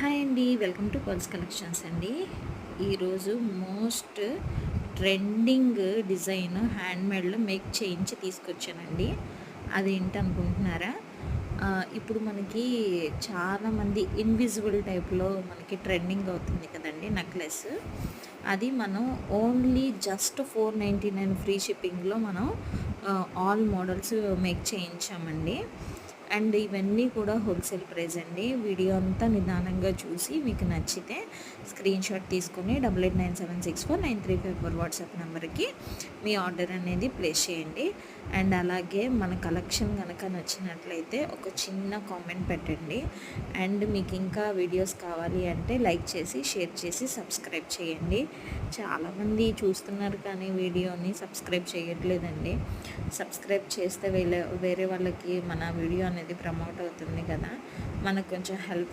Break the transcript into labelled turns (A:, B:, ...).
A: Hi అండి, welcome to pearls collections అండి. ఈరోజు మోస్ట్ ట్రెండింగ్ డిజైన్ హ్యాండ్మేడ్లో మేక్ చేయించి తీసుకొచ్చానండి. అదేంటి అనుకుంటున్నారా? ఇప్పుడు మనకి చాలామంది ఇన్విజిబుల్ టైప్లో మనకి ట్రెండింగ్ అవుతుంది కదండి నెక్లెస్. అది మనం ఓన్లీ జస్ట్ 499 ఫ్రీ షిప్పింగ్లో మనం ఆల్ మోడల్స్ మేక్ చేయించామండి. అండ్ ఇవన్నీ కూడా హోల్సేల్ ప్రైస్ అండి. వీడియో అంతా నిదానంగా చూసి మీకు నచ్చితే స్క్రీన్ షాట్ తీసుకొని 8897649354 వాట్సాప్ నెంబర్కి మీ ఆర్డర్ అనేది ప్లేస్ చేయండి. అండ్ అలాగే మన కలెక్షన్ కనుక నచ్చినట్లయితే ఒక చిన్న కామెంట్ పెట్టండి. అండ్ మీకు ఇంకా వీడియోస్ కావాలి అంటే లైక్ చేసి షేర్ చేసి సబ్స్క్రైబ్ చేయండి. చాలామంది చూస్తున్నారు కానీ వీడియోని సబ్స్క్రైబ్ చేయట్లేదండి. సబ్స్క్రైబ్ చేస్తే వేరే వాళ్ళకి మన వీడియో అనేది ప్రమోట్ అవుతుంది కదా, మనకు కొంచెం హెల్ప్